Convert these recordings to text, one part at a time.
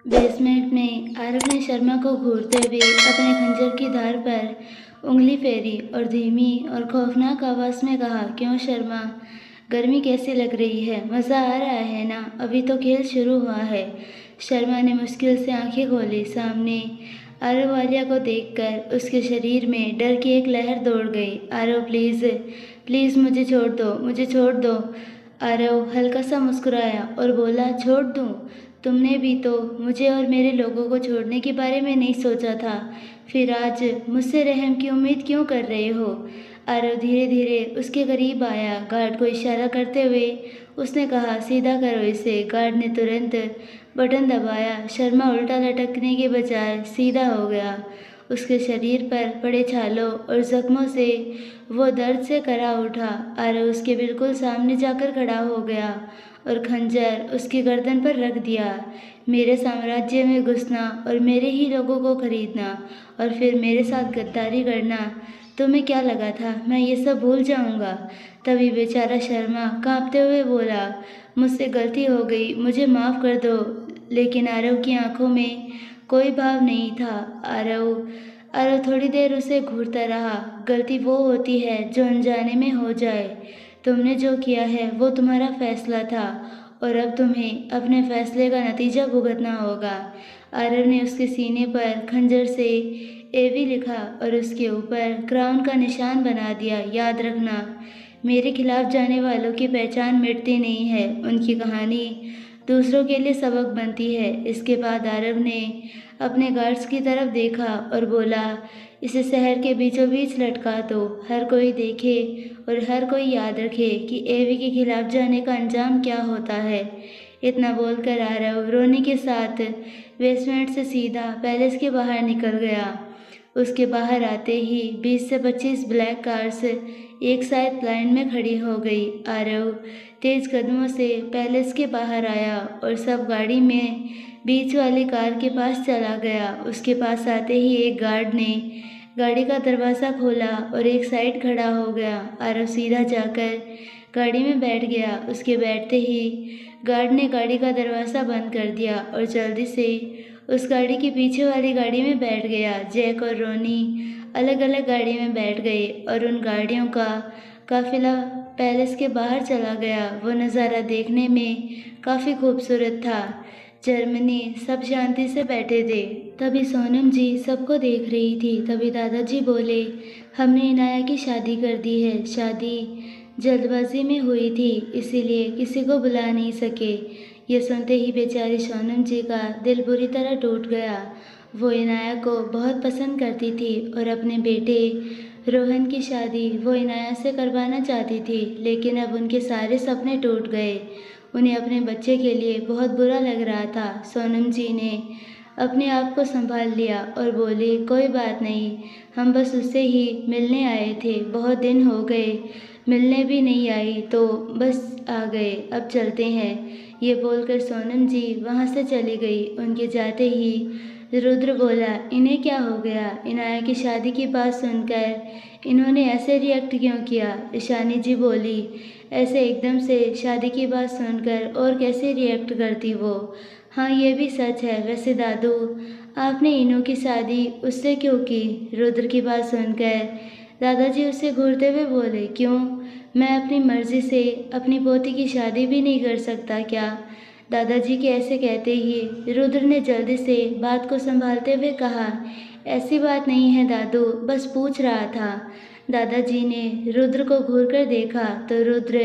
Basement में आरव ने शर्मा को घूरते हुए अपने खंजर की धार पर उंगली फेरी और धीमी और खौफनाक आवाज़ में कहा, क्यों शर्मा, गर्मी कैसी लग रही है? मज़ा आ रहा है ना? अभी तो खेल शुरू हुआ है। शर्मा ने मुश्किल से आंखें खोली। सामने आरव आलिया को देखकर उसके शरीर में डर की एक लहर दौड़ गई। आरव, प्लीज़ प्लीज़ मुझे छोड़ दो, मुझे छोड़ दो। आरव हल्का सा मुस्कुराया और बोला, छोड़ दूँ? तुमने भी तो मुझे और मेरे लोगों को छोड़ने के बारे में नहीं सोचा था, फिर आज मुझसे रहम की उम्मीद क्यों कर रहे हो? आरव धीरे धीरे उसके करीब आया। गार्ड को इशारा करते हुए उसने कहा, सीधा करो इसे। गार्ड ने तुरंत बटन दबाया। शर्मा उल्टा लटकने के बजाय सीधा हो गया। उसके शरीर पर पड़े छालों और जख्मों से वो दर्द से करा उठा। आरव उसके बिल्कुल सामने जाकर खड़ा हो गया और खंजर उसकी गर्दन पर रख दिया। मेरे साम्राज्य में घुसना और मेरे ही लोगों को खरीदना और फिर मेरे साथ गद्दारी करना, तुम्हें क्या लगा था मैं ये सब भूल जाऊंगा? तभी बेचारा शर्मा कांपते हुए बोला, मुझसे गलती हो गई, मुझे माफ़ कर दो। लेकिन आरव की आंखों में कोई भाव नहीं था। आरव आरव थोड़ी देर उसे घूरता रहा। गलती वो होती है जो अनजाने में हो जाए। तुमने जो किया है वो तुम्हारा फैसला था और अब तुम्हें अपने फैसले का नतीजा भुगतना होगा। आरव ने उसके सीने पर खंजर से एवी लिखा और उसके ऊपर क्राउन का निशान बना दिया। याद रखना, मेरे खिलाफ जाने वालों की पहचान मिटती नहीं है, उनकी कहानी दूसरों के लिए सबक बनती है। इसके बाद आरव ने अपने गार्ड्स की तरफ देखा और बोला, इसे शहर के बीचों बीच लटका दो, हर कोई देखे और हर कोई याद रखे कि एवी के खिलाफ जाने का अंजाम क्या होता है। इतना बोलकर आरव रोने के साथ बेसमेंट से सीधा पैलेस के बाहर निकल गया। उसके बाहर आते ही 20 से 25 ब्लैक कार्स एक साथ लाइन में खड़ी हो गई। आरव तेज कदमों से पैलेस के बाहर आया और सब गाड़ी में बीच वाली कार के पास चला गया। उसके पास आते ही एक गार्ड ने गाड़ी का दरवाज़ा खोला और एक साइड खड़ा हो गया। आरव सीधा जाकर गाड़ी में बैठ गया। उसके बैठते ही गार्ड ने गाड़ी का दरवाज़ा बंद कर दिया और जल्दी से उस गाड़ी के पीछे वाली गाड़ी में बैठ गया। जैक और रोनी अलग अलग गाड़ी में बैठ गए और उन गाड़ियों का काफिला पैलेस के बाहर चला गया। वो नज़ारा देखने में काफ़ी खूबसूरत था। जर्मनी सब शांति से बैठे थे। तभी सोनम जी सबको देख रही थी। तभी दादाजी बोले, हमने इनाया की शादी कर दी है। शादी जल्दबाजी में हुई थी, इसीलिए किसी को बुला नहीं सके। ये सुनते ही बेचारी सोनम जी का दिल बुरी तरह टूट गया। वो इनाया को बहुत पसंद करती थी और अपने बेटे रोहन की शादी वो इनाया से करवाना चाहती थी, लेकिन अब उनके सारे सपने टूट गए। उन्हें अपने बच्चे के लिए बहुत बुरा लग रहा था। सोनम जी ने अपने आप को संभाल लिया और बोली, कोई बात नहीं, हम बस उससे ही मिलने आए थे, बहुत दिन हो गए, मिलने भी नहीं आई तो बस आ गए, अब चलते हैं। ये बोलकर सोनम जी वहाँ से चली गई। उनके जाते ही रुद्र बोला, इन्हें क्या हो गया? इनाया की शादी की बात सुनकर इन्होंने ऐसे रिएक्ट क्यों किया? ईशानी जी बोली, ऐसे एकदम से शादी की बात सुनकर और कैसे रिएक्ट करती वो? हाँ, ये भी सच है। वैसे दादू, आपने इनू की शादी उससे क्यों की? रुद्र की बात सुनकर दादाजी उसे घूरते हुए बोले, क्यों? मैं अपनी मर्जी से अपनी पोती की शादी भी नहीं कर सकता क्या? दादाजी के ऐसे कहते ही रुद्र ने जल्दी से बात को संभालते हुए कहा, ऐसी बात नहीं है दादू, बस पूछ रहा था। दादाजी ने रुद्र को घूरकर देखा तो रुद्र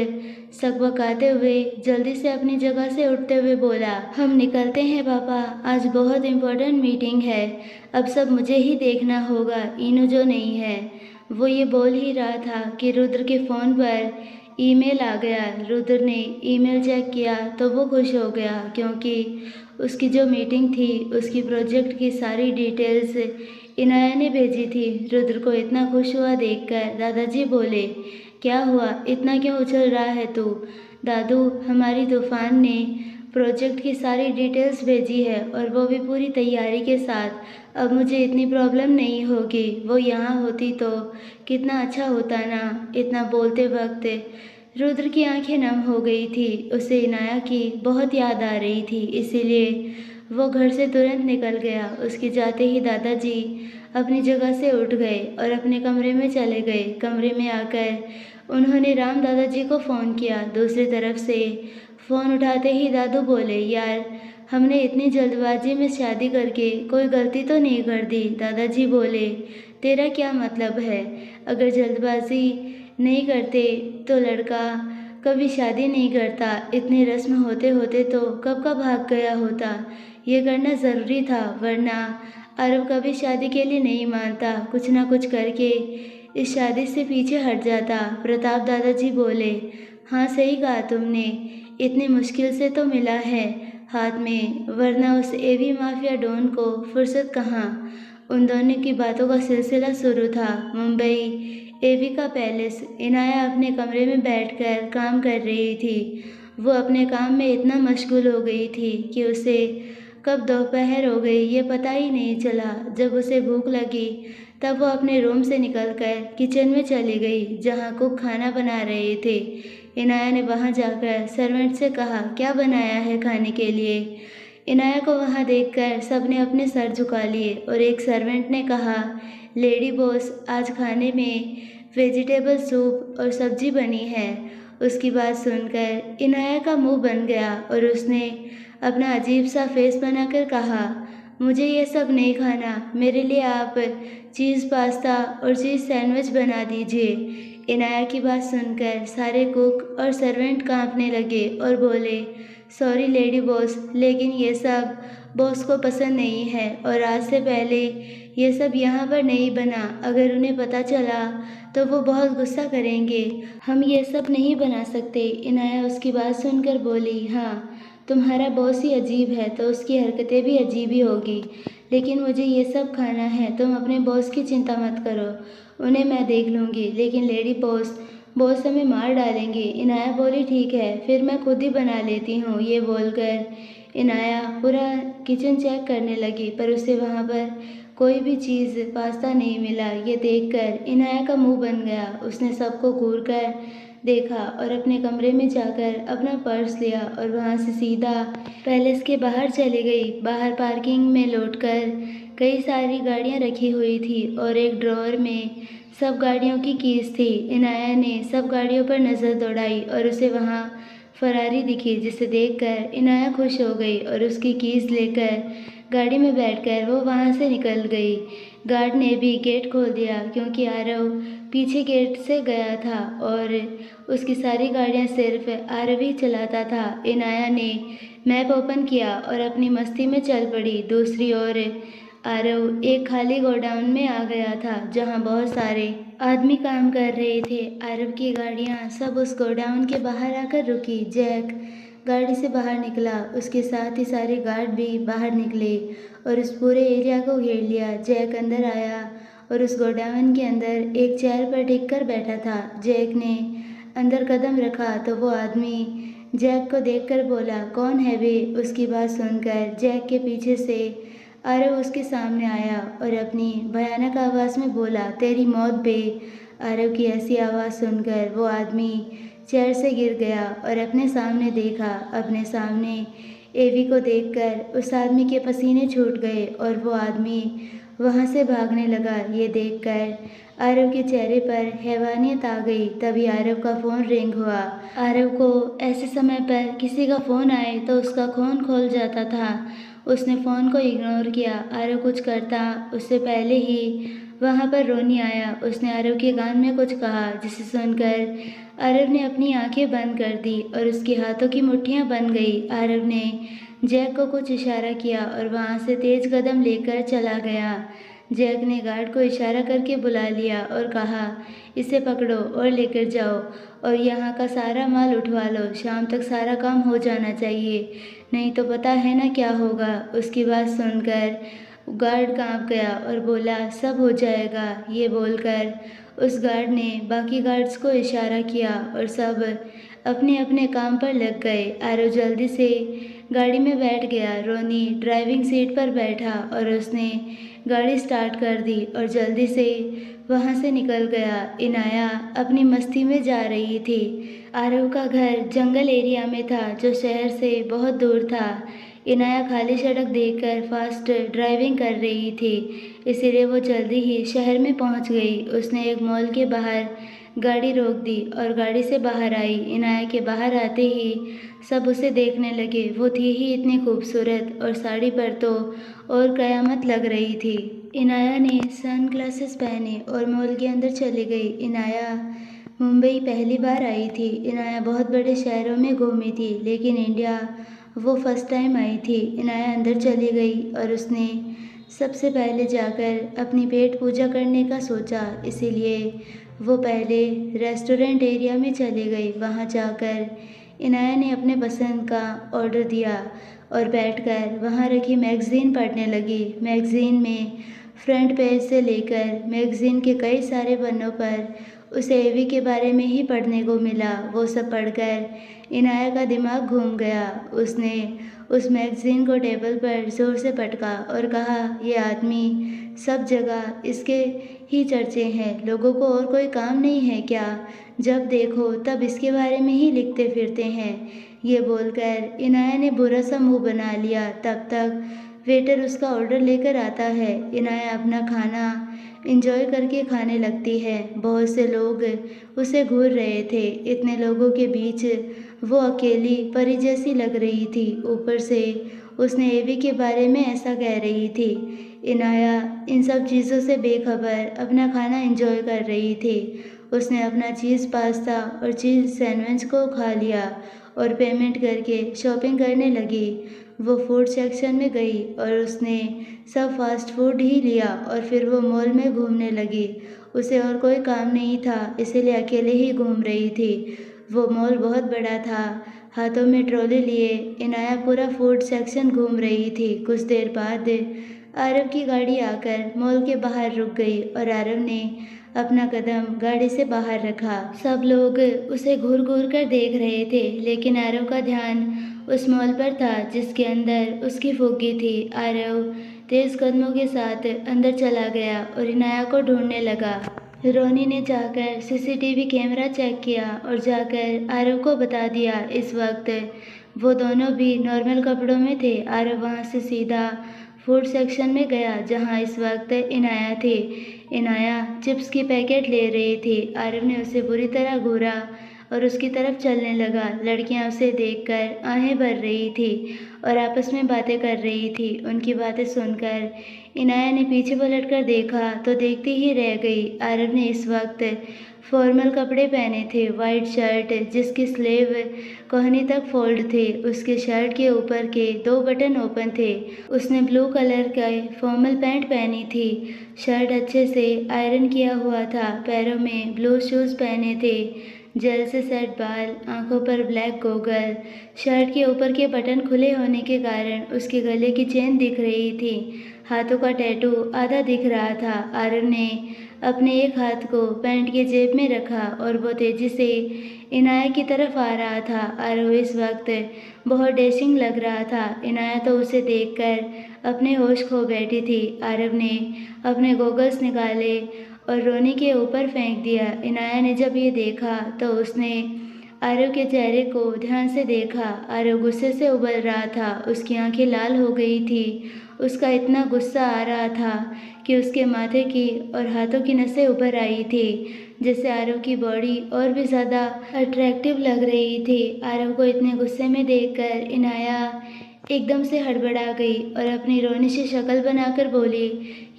सकबकाते हुए जल्दी से अपनी जगह से उठते हुए बोला, हम निकलते हैं पापा, आज बहुत इम्पोर्टेंट मीटिंग है, अब सब मुझे ही देखना होगा, इनू जो नहीं है। वो ये बोल ही रहा था कि रुद्र के फ़ोन पर ईमेल आ गया। रुद्र ने ईमेल चेक किया तो वो खुश हो गया, क्योंकि उसकी जो मीटिंग थी उसकी प्रोजेक्ट की सारी डिटेल्स इनाया ने भेजी थी। रुद्र को इतना खुश हुआ देखकर दादाजी बोले, क्या हुआ, इतना क्यों उछल रहा है तू? दादू, हमारी तूफान ने प्रोजेक्ट की सारी डिटेल्स भेजी है और वो भी पूरी तैयारी के साथ। अब मुझे इतनी प्रॉब्लम नहीं होगी। वो यहाँ होती तो कितना अच्छा होता ना। इतना बोलते वक्त रुद्र की आंखें नम हो गई थी। उसे इनाया की बहुत याद आ रही थी, इसीलिए वो घर से तुरंत निकल गया। उसके जाते ही दादाजी अपनी जगह से उठ गए और अपने कमरे में चले गए। कमरे में आकर उन्होंने राम दादाजी को फ़ोन किया। दूसरी तरफ से फ़ोन उठाते ही दादू बोले, यार हमने इतनी जल्दबाजी में शादी करके कोई गलती तो नहीं कर दी। दादाजी बोले, तेरा क्या मतलब है? अगर जल्दबाजी नहीं करते तो लड़का कभी शादी नहीं करता। इतनी रस्म होते होते तो कब का भाग गया होता। ये करना ज़रूरी था, वरना अरब कभी शादी के लिए नहीं मानता। कुछ ना कुछ करके इस शादी से पीछे हट जाता। प्रताप दादाजी बोले, हाँ सही कहा तुमने, इतनी मुश्किल से तो मिला है हाथ में, वरना उस एवी माफिया डॉन को फुर्सत कहाँ। उन दोनों की बातों का सिलसिला शुरू था। मुंबई एवी का पैलेस। इनाया अपने कमरे में बैठकर काम कर रही थी। वो अपने काम में इतना मशगूल हो गई थी कि उसे कब दोपहर हो गई ये पता ही नहीं चला। जब उसे भूख लगी तब वो अपने रूम से निकलकर किचन में चली गई, जहाँ कुक खाना बना रहे थे। इनाया ने वहाँ जाकर सर्वेंट से कहा, क्या बनाया है खाने के लिए? इनाया को वहाँ देखकर सबने अपने सर झुका लिए और एक सर्वेंट ने कहा, लेडी बॉस, आज खाने में वेजिटेबल सूप और सब्जी बनी है। उसकी बात सुनकर इनाया का मुंह बन गया और उसने अपना अजीब सा फेस बनाकर कहा, मुझे ये सब नहीं खाना, मेरे लिए आप चीज़ पास्ता और चीज़ सैंडविच बना दीजिए। इनाया की बात सुनकर सारे कुक और सर्वेंट कांपने लगे और बोले, सॉरी लेडी बॉस, लेकिन ये सब बॉस को पसंद नहीं है और आज से पहले ये सब यहाँ पर नहीं बना। अगर उन्हें पता चला तो वो बहुत गुस्सा करेंगे। हम ये सब नहीं बना सकते। इनाया उसकी बात सुनकर बोली, हाँ तुम्हारा बॉस ही अजीब है तो उसकी हरकतें भी अजीब ही होगी, लेकिन मुझे ये सब खाना है। तुम अपने बॉस की चिंता मत करो, उन्हें मैं देख लूँगी। लेकिन लेडी बॉस हमें मार डालेंगे। इनाया बोली, ठीक है, फिर मैं खुद ही बना लेती हूँ। ये बोलकर इनाया पूरा किचन चेक करने लगी, पर उसे वहाँ पर कोई भी चीज़ पास्ता नहीं मिला। ये देखकर इनाया का मुंह बन गया। उसने सबको घूर कर देखा और अपने कमरे में जाकर अपना पर्स लिया और वहाँ से सीधा पैलेस के बाहर चली गई। बाहर पार्किंग में लौटकर कई सारी गाड़ियाँ रखी हुई थी और एक ड्रॉअर में सब गाड़ियों की कीज़ थी। इनाया ने सब गाड़ियों पर नज़र दौड़ाई और उसे वहाँ फरारी दिखी, जिसे देखकर इनाया खुश हो गई और उसकी कीज़ लेकर गाड़ी में बैठकर वो वहाँ से निकल गई। गार्ड ने भी गेट खोल दिया क्योंकि आरव पीछे गेट से गया था और उसकी सारी गाड़ियाँ सिर्फ आरव ही चलाता था। इनाया ने मैप ओपन किया और अपनी मस्ती में चल पड़ी। दूसरी ओर आरव एक खाली गोडाउन में आ गया था जहाँ बहुत सारे आदमी काम कर रहे थे। आरव की गाड़ियाँ सब उस गोडाउन के बाहर आकर रुकी। जैक गाड़ी से बाहर निकला, उसके साथ ही सारे गार्ड भी बाहर निकले और उस पूरे एरिया को घेर लिया। जैक अंदर आया और उस गोडाउन के अंदर एक चेयर पर टिक कर बैठा था। जैक ने अंदर कदम रखा तो वो आदमी जैक को देखकर बोला, कौन है वे? उसकी बात सुनकर जैक के पीछे से आरव उसके सामने आया और अपनी भयानक आवाज़ में बोला, तेरी मौत बे। आरव की ऐसी आवाज़ सुनकर वो आदमी चेयर से गिर गया और अपने सामने देखा। अपने सामने एवी को देखकर उस आदमी के पसीने छूट गए और वो आदमी वहाँ से भागने लगा। ये देखकर आरव के चेहरे पर हैवानियत आ गई। तभी आरव का फ़ोन रिंग हुआ। आरव को ऐसे समय पर किसी का फ़ोन आए तो उसका खून खौल जाता था। उसने फ़ोन को इग्नोर किया। आरव कुछ करता उससे पहले ही वहाँ पर रोनी आया। उसने आरव के कान में कुछ कहा, जिसे सुनकर आरव ने अपनी आंखें बंद कर दी और उसके हाथों की मुट्ठियाँ बन गई। आरव ने जैक को कुछ इशारा किया और वहाँ से तेज कदम लेकर चला गया। जैक ने गार्ड को इशारा करके बुला लिया और कहा, इसे पकड़ो और लेकर जाओ और यहाँ का सारा माल उठवा लो। शाम तक सारा काम हो जाना चाहिए, नहीं तो पता है ना क्या होगा। उसकी बात सुनकर गार्ड कांप गया और बोला, सब हो जाएगा। ये बोलकर उस गार्ड ने बाकी गार्ड्स को इशारा किया और सब अपने अपने काम पर लग गए। आरव जल्दी से गाड़ी में बैठ गया। रोनी ड्राइविंग सीट पर बैठा और उसने गाड़ी स्टार्ट कर दी और जल्दी से वहाँ से निकल गया। इनाया अपनी मस्ती में जा रही थी। आरव का घर जंगल एरिया में था जो शहर से बहुत दूर था। इनाया खाली सड़क देखकर फास्ट ड्राइविंग कर रही थी, इसीलिए वो जल्दी ही शहर में पहुंच गई। उसने एक मॉल के बाहर गाड़ी रोक दी और गाड़ी से बाहर आई। इनाया के बाहर आते ही सब उसे देखने लगे। वो थी ही इतनी खूबसूरत और साड़ी पर तो और कयामत लग रही थी। इनाया ने सन ग्लासेस पहने और मॉल के अंदर चली गई। इनाया मुंबई पहली बार आई थी। इनाया बहुत बड़े शहरों में घूमी थी, लेकिन इंडिया वो फर्स्ट टाइम आई थी। इनाया अंदर चली गई और उसने सबसे पहले जाकर अपनी पेट पूजा करने का सोचा, इसीलिए वो पहले रेस्टोरेंट एरिया में चली गई। वहाँ जाकर इनाया ने अपने पसंद का ऑर्डर दिया और बैठकर वहाँ रखी मैगज़ीन पढ़ने लगी। मैगज़ीन में फ्रंट पेज से लेकर मैगज़ीन के कई सारे पन्नों पर उसे एवी के बारे में ही पढ़ने को मिला। वो सब पढ़कर इनाया का दिमाग घूम गया। उसने उस मैगज़ीन को टेबल पर ज़ोर से पटका और कहा, ये आदमी सब जगह इसके ही चर्चे हैं, लोगों को और कोई काम नहीं है क्या? जब देखो तब इसके बारे में ही लिखते फिरते हैं। ये बोलकर इनाया ने बुरा सा मुंह बना लिया। तब तक वेटर उसका ऑर्डर लेकर आता है। इनाया अपना खाना एंजॉय करके खाने लगती है। बहुत से लोग उसे घूर रहे थे। इतने लोगों के बीच वो अकेली परी जैसी लग रही थी। ऊपर से उसने एवी के बारे में ऐसा कह रही थी। इनाया इन सब चीज़ों से बेखबर अपना खाना एंजॉय कर रही थी। उसने अपना चीज़ पास्ता और चीज़ सैंडविच को खा लिया और पेमेंट करके शॉपिंग करने लगी। वो फूड सेक्शन में गई और उसने सब फास्ट फूड ही लिया और फिर वो मॉल में घूमने लगी। उसे और कोई काम नहीं था, इसीलिए अकेले ही घूम रही थी। वो मॉल बहुत बड़ा था। हाथों में ट्रॉली लिए इनाया पूरा फूड सेक्शन घूम रही थी। कुछ देर बाद आरव की गाड़ी आकर मॉल के बाहर रुक गई और आरव ने अपना कदम गाड़ी से बाहर रखा। सब लोग उसे घूर घूर कर देख रहे थे, लेकिन आरव का ध्यान उस मॉल पर था जिसके अंदर उसकी फूफी थी। आरव तेज कदमों के साथ अंदर चला गया और इनाया को ढूंढने लगा। रोनी ने जाकर सीसीटीवी कैमरा चेक किया और जाकर आरव को बता दिया। इस वक्त वो दोनों भी नॉर्मल कपड़ों में थे। आरव वहाँ से सीधा फूड सेक्शन में गया जहाँ इस वक्त इनाया थी। इनाया चिप्स की पैकेट ले रही थी। आरव ने उसे बुरी तरह घूरा और उसकी तरफ चलने लगा। लड़कियां उसे देखकर आहें भर रही थी और आपस में बातें कर रही थी। उनकी बातें सुनकर इनाया ने पीछे पलटकर देखा तो देखती ही रह गई। आरव ने इस वक्त फॉर्मल कपड़े पहने थे। वाइट शर्ट जिसकी स्लीव कोहनी तक फोल्ड थे, उसके शर्ट के ऊपर के 2 बटन ओपन थे। उसने ब्लू कलर का फॉर्मल पैंट पहनी थी। शर्ट अच्छे से आयरन किया हुआ था। पैरों में ब्लू शूज़ पहने थे। जेल से सेट बाल, आंखों पर ब्लैक गोगल। शर्ट के ऊपर के बटन खुले होने के कारण उसके गले की चेन दिख रही थी। हाथों का टैटू आधा दिख रहा था। आरव ने अपने एक हाथ को पैंट के जेब में रखा और वो तेजी से इनाया की तरफ आ रहा था। आरव इस वक्त बहुत डैशिंग लग रहा था। इनाया तो उसे देखकर अपने होश खो बैठी थी। आरव ने अपने गोगल्स निकाले और रोनी के ऊपर फेंक दिया। इनाया ने जब ये देखा तो उसने आरव के चेहरे को ध्यान से देखा। आरव गुस्से से उबल रहा था। उसकी आंखें लाल हो गई थी। उसका इतना गुस्सा आ रहा था कि उसके माथे की और हाथों की नसें उभर आई थी, जिससे आरव की बॉडी और भी ज़्यादा अट्रैक्टिव लग रही थी। आरव को इतने गुस्से में देखकर इनाया एकदम से हड़बड़ा गई और अपनी रोनी से शक्ल बनाकर बोली,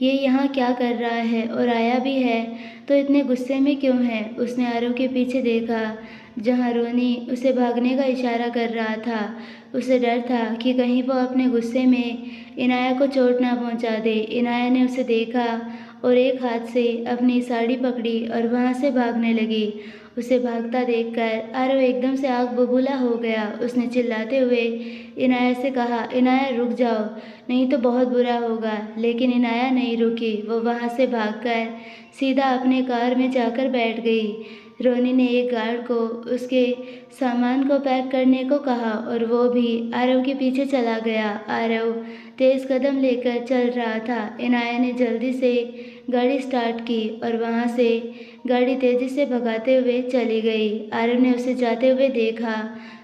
ये यहाँ क्या कर रहा है और आया भी है तो इतने गुस्से में क्यों है? उसने आरव के पीछे देखा जहाँ रोनी उसे भागने का इशारा कर रहा था। उसे डर था कि कहीं वो अपने गुस्से में इनाया को चोट ना पहुँचा दे। इनाया ने उसे देखा और एक हाथ से अपनी साड़ी पकड़ी और वहाँ से भागने लगी। उसे भागता देखकर आरव एकदम से आग बबूला हो गया। उसने चिल्लाते हुए इनाया से कहा, इनाया रुक जाओ, नहीं तो बहुत बुरा होगा। लेकिन इनाया नहीं रुकी। वो वहाँ से भागकर सीधा अपने कार में जाकर बैठ गई। रोनी ने एक गार्ड को उसके सामान को पैक करने को कहा और वो भी आरव के पीछे चला गया। आरव तेज कदम लेकर चल रहा था। इनाया ने जल्दी से गाड़ी स्टार्ट की और वहाँ से गाड़ी तेजी से भगाते हुए चली गई। आरव ने उसे जाते हुए देखा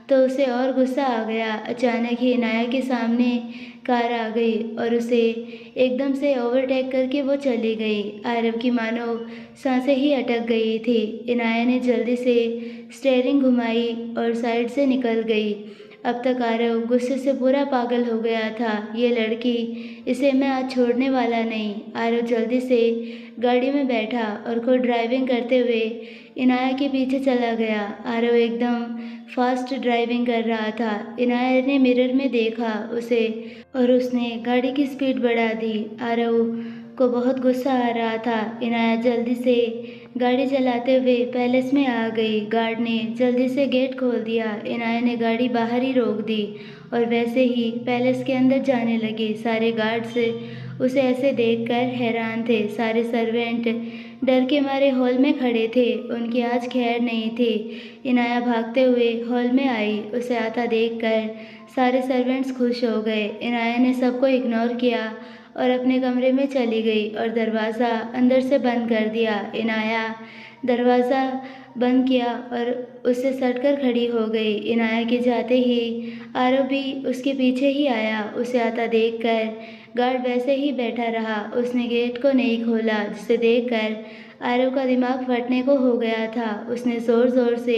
तो उसे और गुस्सा आ गया। अचानक ही इनाया के सामने कार आ गई और उसे एकदम से ओवरटेक करके वो चली गई। आरव की मानो सांसें ही अटक गई थी। इनाया ने जल्दी से स्टीयरिंग घुमाई और साइड से निकल गई। अब तक आरव गुस्से से पूरा पागल हो गया था। ये लड़की, इसे मैं आज छोड़ने वाला नहीं। आरव जल्दी से गाड़ी में बैठा और खुद ड्राइविंग करते हुए इनाया के पीछे चला गया। आरव एकदम फास्ट ड्राइविंग कर रहा था। इनाया ने मिरर में देखा उसे और उसने गाड़ी की स्पीड बढ़ा दी। आरव को बहुत गुस्सा आ रहा था। इनाया जल्दी से गाड़ी चलाते हुए पैलेस में आ गई। गार्ड ने जल्दी से गेट खोल दिया। इनाया ने गाड़ी बाहर ही रोक दी और वैसे ही पैलेस के अंदर जाने लगी। सारे गार्ड्स उसे ऐसे देखकर हैरान थे। सारे सर्वेंट डर के मारे हॉल में खड़े थे। उनकी आज खैर नहीं थी। इनाया भागते हुए हॉल में आई। उसे आता देखकर सारे सर्वेंट्स खुश हो गए। इनाया ने सबको इग्नोर किया और अपने कमरे में चली गई और दरवाज़ा अंदर से बंद कर दिया। इनाया दरवाज़ा बंद किया और उससे सटकर खड़ी हो गई। इनाया के जाते ही आरव भी उसके पीछे ही आया। उसे आता देखकर गार्ड वैसे ही बैठा रहा। उसने गेट को नहीं खोला, जिसे देखकर आरव का दिमाग फटने को हो गया था। उसने ज़ोर ज़ोर से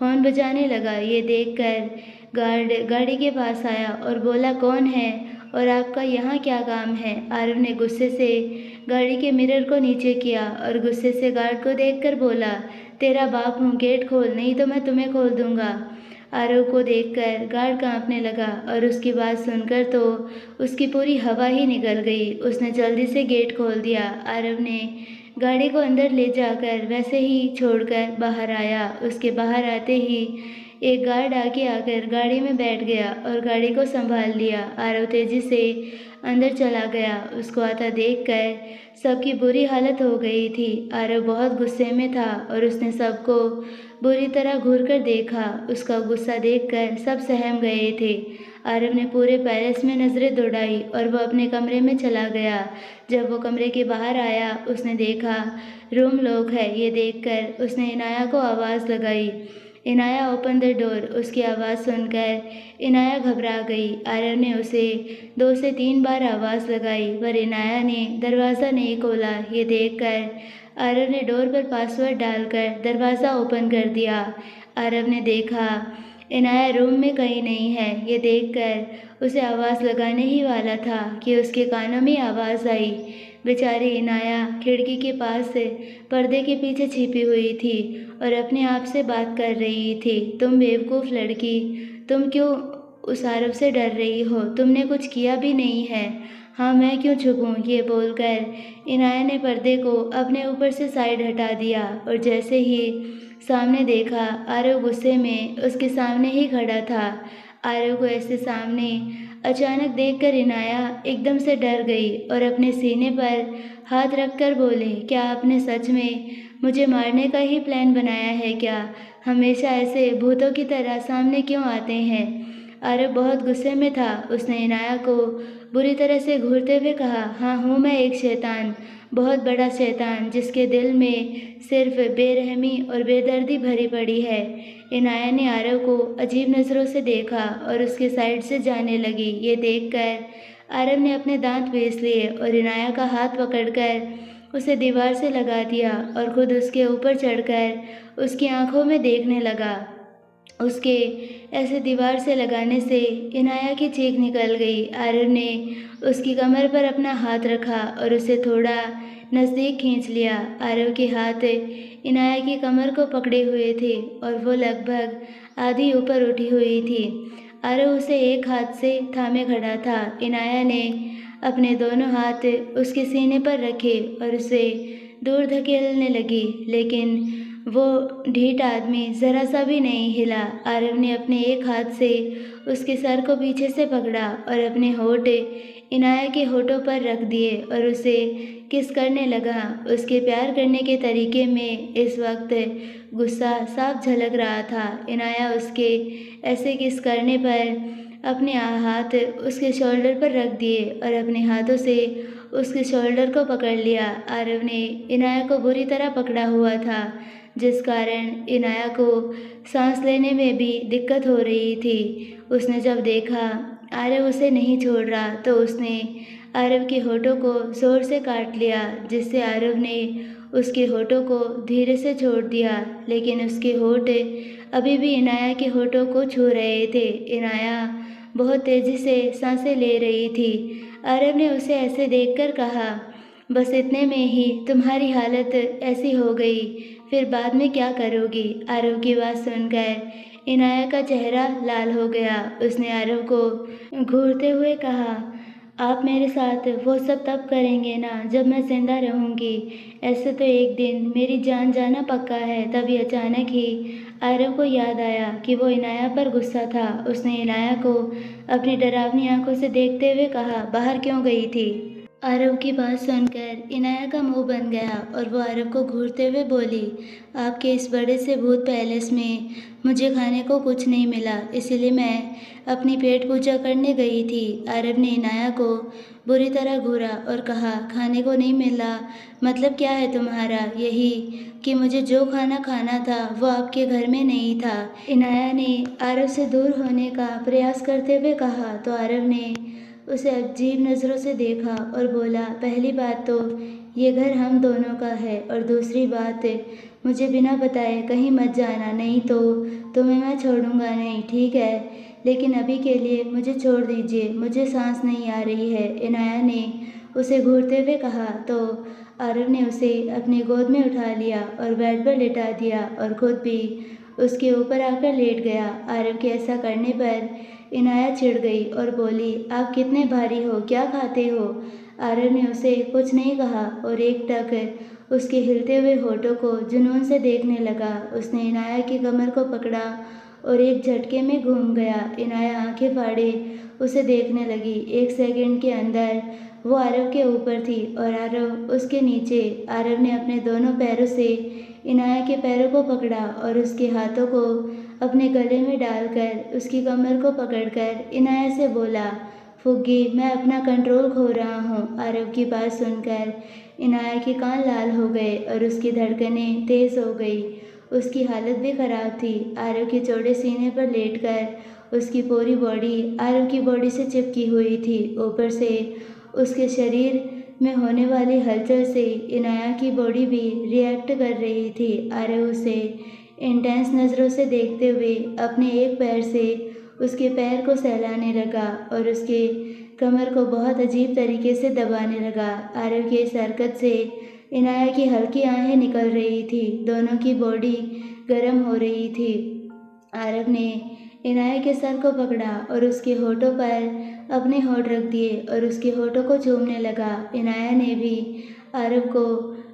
हॉर्न बजाने लगा। ये देखकर गार्ड गाड़ी के पास आया और बोला, कौन है और आपका यहाँ क्या काम है? आरव ने गुस्से से गाड़ी के मिरर को नीचे किया और गुस्से से गार्ड को देखकर बोला, तेरा बाप हूँ, गेट खोल, नहीं तो मैं तुम्हें खोल दूंगा। आरव को देखकर गार्ड कांपने लगा और उसकी बात सुनकर तो उसकी पूरी हवा ही निकल गई। उसने जल्दी से गेट खोल दिया। आरव ने गाड़ी को अंदर ले जाकर वैसे ही छोड़कर बाहर आया। उसके बाहर आते ही एक गार्ड आगे आकर गाड़ी में बैठ गया और गाड़ी को संभाल लिया। आरव तेजी से अंदर चला गया। उसको आता देखकर सबकी बुरी हालत हो गई थी। आरव बहुत गुस्से में था और उसने सबको बुरी तरह घूरकर देखा। उसका गुस्सा देखकर सब सहम गए थे। आरव ने पूरे पैलेस में नज़रें दौड़ाई और वो अपने कमरे में चला गया। जब वो कमरे के बाहर आया, उसने देखा रूम लॉक है। ये देखकर उसने इनाया को आवाज़ लगाई, इनाया ओपन द डोर। उसकी आवाज़ सुनकर इनाया घबरा गई। आरव ने उसे 2 से 3 बार आवाज़ लगाई पर इनाया ने दरवाज़ा नहीं खोला। ये देखकर आरव ने डोर पर पासवर्ड डालकर दरवाज़ा ओपन कर दिया। आरव ने देखा इनाया रूम में कहीं नहीं है। ये देखकर उसे आवाज़ लगाने ही वाला था कि उसके कानों में आवाज़ आई। बेचारी इनाया खिड़की के पास से पर्दे के पीछे छिपी हुई थी और अपने आप से बात कर रही थी। तुम बेवकूफ़ लड़की, तुम क्यों उस आरव से डर रही हो? तुमने कुछ किया भी नहीं है। हाँ, मैं क्यों छुपूं? ये बोलकर इनाया ने पर्दे को अपने ऊपर से साइड हटा दिया और जैसे ही सामने देखा, आरव गुस्से में उसके सामने ही खड़ा था। आरव को ऐसे सामने अचानक देखकर इनाया एकदम से डर गई और अपने सीने पर हाथ रखकर बोले, क्या आपने सच में मुझे मारने का ही प्लान बनाया है क्या? हमेशा ऐसे भूतों की तरह सामने क्यों आते हैं? आरव बहुत गुस्से में था। उसने इनाया को बुरी तरह से घूरते हुए कहा, हाँ हूँ मैं एक शैतान, बहुत बड़ा शैतान, जिसके दिल में सिर्फ बेरहमी और बेदर्दी भरी पड़ी है। इनाया ने आरव को अजीब नज़रों से देखा और उसके साइड से जाने लगी। ये देखकर आरव ने अपने दांत पीस लिए और इनाया का हाथ पकड़कर उसे दीवार से लगा दिया और खुद उसके ऊपर चढ़कर उसकी आंखों में देखने लगा। उसके ऐसे दीवार से लगाने से इनाया की चीख निकल गई। आरव ने उसकी कमर पर अपना हाथ रखा और उसे थोड़ा नज़दीक खींच लिया। आरव के हाथ इनाया की कमर को पकड़े हुए थे और वो लगभग आधी ऊपर उठी हुई थी। आरव उसे एक हाथ से थामे खड़ा था। इनाया ने अपने दोनों हाथ उसके सीने पर रखे और उसे दूर धकेलने लगी, लेकिन वो ढीठ आदमी ज़रा सा भी नहीं हिला। आरव ने अपने एक हाथ से उसके सर को पीछे से पकड़ा और अपने होठ इनाया के होठों पर रख दिए और उसे किस करने लगा। उसके प्यार करने के तरीके में इस वक्त गुस्सा साफ झलक रहा था। इनाया उसके ऐसे किस करने पर अपने हाथ उसके शोल्डर पर रख दिए और अपने हाथों से उसके शोल्डर को पकड़ लिया। आरव ने इनाया को बुरी तरह पकड़ा हुआ था। जिस कारण इनाया को सांस लेने में भी दिक्कत हो रही थी। उसने जब देखा आरव उसे नहीं छोड़ रहा तो उसने आरव के होठों को जोर से काट लिया, जिससे आरव ने उसके होठों को धीरे से छोड़ दिया, लेकिन उसके होठ अभी भी इनाया के होठों को छू रहे थे। इनाया बहुत तेज़ी से सांसें ले रही थी। आरव ने उसे ऐसे देखकर कहा, बस इतने में ही तुम्हारी हालत ऐसी हो गई, फिर बाद में क्या करोगी? आरव की बात सुनकर इनाया का चेहरा लाल हो गया। उसने आरव को घूरते हुए कहा, आप मेरे साथ वो सब तब करेंगे ना जब मैं जिंदा रहूंगी। ऐसे तो एक दिन मेरी जान जाना पक्का है। तभी अचानक ही आरव को याद आया कि वो इनाया पर गुस्सा था। उसने इनाया को अपनी डरावनी आंखों से देखते हुए कहा, बाहर क्यों गई थी? आरव की बात सुनकर इनाया का मुंह बन गया और वो आरव को घूरते हुए बोली, आपके इस बड़े से भूत पैलेस में मुझे खाने को कुछ नहीं मिला, इसीलिए मैं अपनी पेट पूजा करने गई थी। आरव ने इनाया को बुरी तरह घूरा और कहा, खाने को नहीं मिला मतलब क्या है तुम्हारा? यही कि मुझे जो खाना खाना था वो आपके घर में नहीं था। इनाया ने आरव से दूर होने का प्रयास करते हुए कहा तो आरव ने उसे अजीब नज़रों से देखा और बोला, पहली बात तो ये घर हम दोनों का है और दूसरी बात मुझे बिना बताए कहीं मत जाना, नहीं तो तुम्हें मैं छोड़ूंगा नहीं, ठीक है? लेकिन अभी के लिए मुझे छोड़ दीजिए, मुझे सांस नहीं आ रही है। इनाया ने उसे घूरते हुए कहा तो आरव ने उसे अपनी गोद में उठा लिया और बेड पर लिटा दिया और खुद भी उसके ऊपर आकर लेट गया। आरव के ऐसा करने पर इनाया चिढ़ गई और बोली, आप कितने भारी हो, क्या खाते हो? आरव ने उसे कुछ नहीं कहा और एकटक उसके हिलते हुए होठों को जुनून से देखने लगा। उसने इनाया की कमर को पकड़ा और एक झटके में घूम गया। इनाया आंखें फाड़े उसे देखने लगी। एक सेकंड के अंदर वो आरव के ऊपर थी और आरव उसके नीचे। आरव ने अपने दोनों पैरों से इनाया के पैरों को पकड़ा और उसके हाथों को अपने गले में डालकर उसकी कमर को पकड़कर इनाया से बोला, फुग्गी, मैं अपना कंट्रोल खो रहा हूँ। आरव की बात सुनकर इनाया के कान लाल हो गए और उसकी धड़कनें तेज हो गई। उसकी हालत भी खराब थी। आरव के चौड़े सीने पर लेटकर उसकी पूरी बॉडी आरव की बॉडी से चिपकी हुई थी। ऊपर से उसके शरीर में होने वाली हलचल से इनाया की बॉडी भी रिएक्ट कर रही थी। आरव उसे इंटेंस नज़रों से देखते हुए अपने एक पैर से उसके पैर को सहलाने लगा और उसके कमर को बहुत अजीब तरीके से दबाने लगा। आरव की इस हरकत से इनाया की हल्की आंखें निकल रही थी। दोनों की बॉडी गर्म हो रही थी। आरव ने इनाया के सर को पकड़ा और उसके होठों पर अपने होठ रख दिए और उसके होठों को चूमने लगा। इनाया ने भी आरव को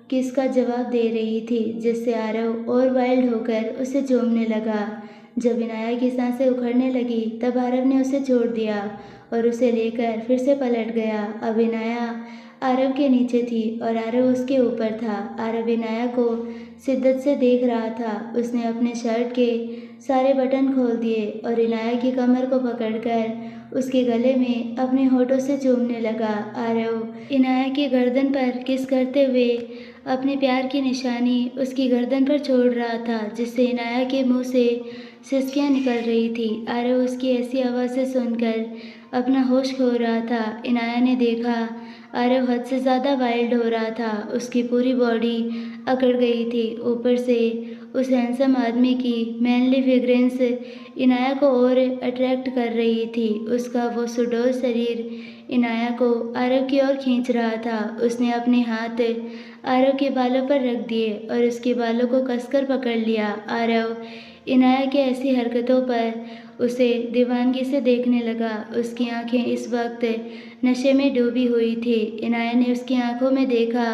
किस का जवाब दे रही थी, जिससे आरव और वाइल्ड होकर उसे चूमने लगा। जब इनाया की सांसें उखड़ने लगी तब आरव ने उसे छोड़ दिया और उसे लेकर फिर से पलट गया। अब इनाया आरव के नीचे थी और आरव उसके ऊपर था। आरव इनाया को शिद्दत से देख रहा था। उसने अपने शर्ट के सारे बटन खोल दिए और इनाया की कमर को पकड़कर उसके गले में अपने होठों से चूमने लगा। आरव इनाया की गर्दन पर किस करते हुए अपने प्यार की निशानी उसकी गर्दन पर छोड़ रहा था, जिससे इनाया के मुंह से सिसकियां निकल रही थी। आरव उसकी ऐसी आवाज़ें सुनकर अपना होश खो रहा था। इनाया ने देखा आरव हद से ज़्यादा वाइल्ड हो रहा था। उसकी पूरी बॉडी अकड़ गई थी। ऊपर से उस हैंडसम आदमी की मैनली फ्रेग्रेंस इनाया को और अट्रैक्ट कर रही थी। उसका वो सुडौल शरीर इनाया को आरव की ओर खींच रहा था। उसने अपने हाथ आरव के बालों पर रख दिए और उसके बालों को कसकर पकड़ लिया। आरव इनाया की ऐसी हरकतों पर उसे दीवानगी से देखने लगा। उसकी आंखें इस वक्त नशे में डूबी हुई थी। इनाया ने उसकी आंखों में देखा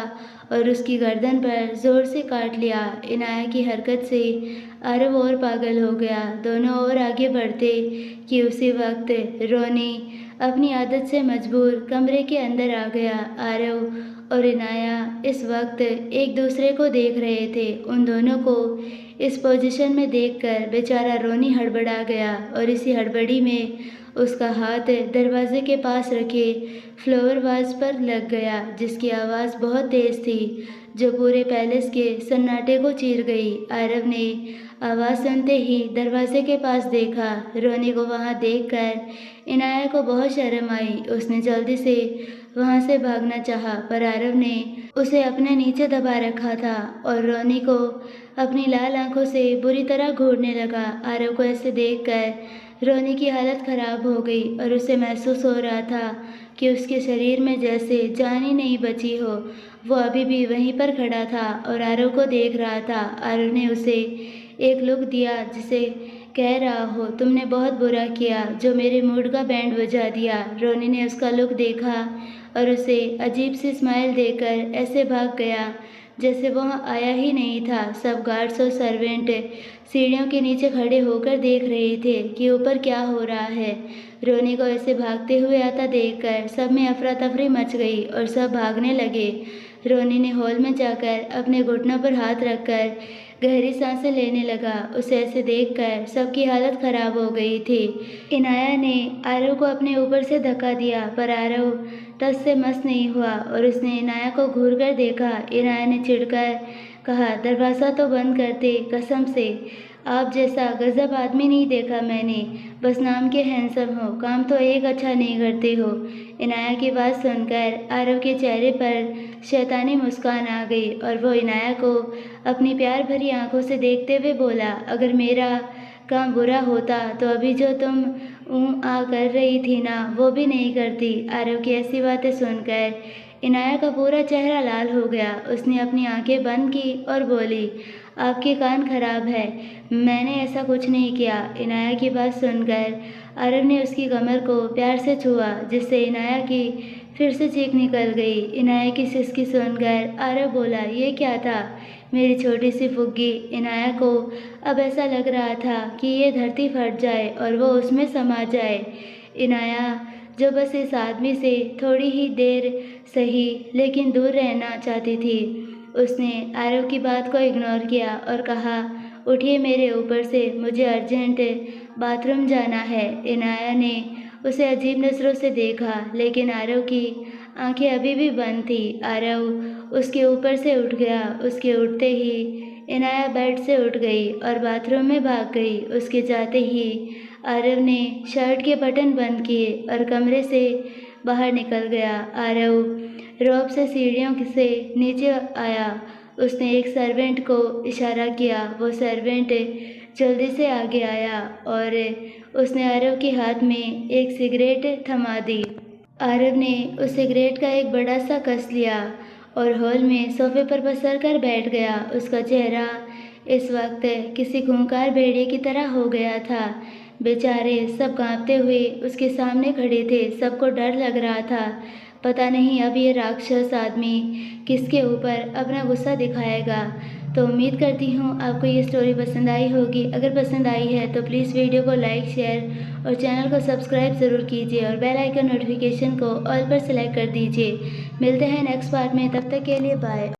और उसकी गर्दन पर जोर से काट लिया। इनाया की हरकत से आरव और पागल हो गया। दोनों और आगे बढ़ते कि उसी वक्त रोनी अपनी आदत से मजबूर कमरे के अंदर आ गया। आरव और इनाया इस वक्त एक दूसरे को देख रहे थे। उन दोनों को इस पोजीशन में देखकर बेचारा रोनी हड़बड़ा गया और इसी हड़बड़ी में उसका हाथ दरवाजे के पास रखे फ्लावर वाज पर लग गया, जिसकी आवाज़ बहुत तेज़ थी, जो पूरे पैलेस के सन्नाटे को चीर गई। आरव ने आवाज़ सुनते ही दरवाजे के पास देखा। रोनी को वहाँ देखकर इनाया को बहुत शर्म आई। उसने जल्दी से वहाँ से भागना चाहा, पर आरव ने उसे अपने नीचे दबा रखा था और रोनी को अपनी लाल आंखों से बुरी तरह घूरने लगा। आरव को ऐसे देखकर रोनी की हालत खराब हो गई और उसे महसूस हो रहा था कि उसके शरीर में जैसे जान ही नहीं बची हो। वो अभी भी वहीं पर खड़ा था और आरव को देख रहा था। आरव ने उसे एक लुक दिया जिसे कह रहा हो, तुमने बहुत बुरा किया जो मेरे मूड का बैंड बजा दिया। रोनी ने उसका लुक देखा और उसे अजीब सी स्माइल देकर ऐसे भाग गया जैसे वह आया ही नहीं था। सब गार्ड्स और सर्वेंट सीढ़ियों के नीचे खड़े होकर देख रहे थे कि ऊपर क्या हो रहा है। रोनी को ऐसे भागते हुए आता देखकर सब में अफरा तफरी मच गई और सब भागने लगे। रोनी ने हॉल में जाकर अपने घुटनों पर हाथ रखकर गहरी सांसें लेने लगा। उसे ऐसे देखकर सबकी हालत खराब हो गई थी। इनाया ने आरव को अपने ऊपर से धक्का दिया, पर आरव टस से मस नहीं हुआ और उसने इनाया को घूर कर देखा। इनाया ने चिढ़कर कहा, दरवाज़ा तो बंद करते, कसम से आप जैसा गजब आदमी नहीं देखा मैंने। बस नाम के हैंडसम हो, काम तो एक अच्छा नहीं करते हो। इनाया की बात सुनकर आरव के चेहरे पर शैतानी मुस्कान आ गई और वो इनाया को अपनी प्यार भरी आंखों से देखते हुए बोला, अगर मेरा काम बुरा होता तो अभी जो तुम आ कर रही थी ना, वो भी नहीं करती। आरव की ऐसी बातें सुनकर इनाया का पूरा चेहरा लाल हो गया। उसने अपनी आंखें बंद की और बोली, आपके कान खराब है, मैंने ऐसा कुछ नहीं किया। इनाया की बात सुनकर आरव ने उसकी कमर को प्यार से छुआ, जिससे इनाया की फिर से चीख निकल गई। इनाया की सिसकी सुनकर आरव बोला, ये क्या था मेरी छोटी सी फुग्गी। इनाया को अब ऐसा लग रहा था कि ये धरती फट जाए और वो उसमें समा जाए। इनाया जो बस इस आदमी से थोड़ी ही देर सही लेकिन दूर रहना चाहती थी, उसने आरव की बात को इग्नोर किया और कहा, उठिए मेरे ऊपर से, मुझे अर्जेंट बाथरूम जाना है। इनाया ने उसे अजीब नज़रों से देखा, लेकिन आरव की आंखें अभी भी बंद थी। आरव उसके ऊपर से उठ गया। उसके उठते ही इनाया बेड से उठ गई और बाथरूम में भाग गई। उसके जाते ही आरव ने शर्ट के बटन बंद किए और कमरे से बाहर निकल गया। आरव रौब से सीढ़ियों से नीचे आया। उसने एक सर्वेंट को इशारा किया। वो सर्वेंट जल्दी से आगे आया और उसने आरव के हाथ में एक सिगरेट थमा दी। आरव ने उस सिगरेट का एक बड़ा सा कस लिया और हॉल में सोफे पर पसर कर बैठ गया। उसका चेहरा इस वक्त किसी खूंखार भेड़िए की तरह हो गया था। बेचारे सब कांपते हुए उसके सामने खड़े थे। सबको डर लग रहा था, पता नहीं अब ये राक्षस आदमी किसके ऊपर अपना गुस्सा दिखाएगा। तो उम्मीद करती हूँ आपको ये स्टोरी पसंद आई होगी। अगर पसंद आई है तो प्लीज़ वीडियो को लाइक, शेयर और चैनल को सब्सक्राइब ज़रूर कीजिए और बेल आइकन नोटिफिकेशन को ऑल पर सेलेक्ट कर दीजिए। मिलते हैं नेक्स्ट पार्ट में, तब तक के लिए बाय।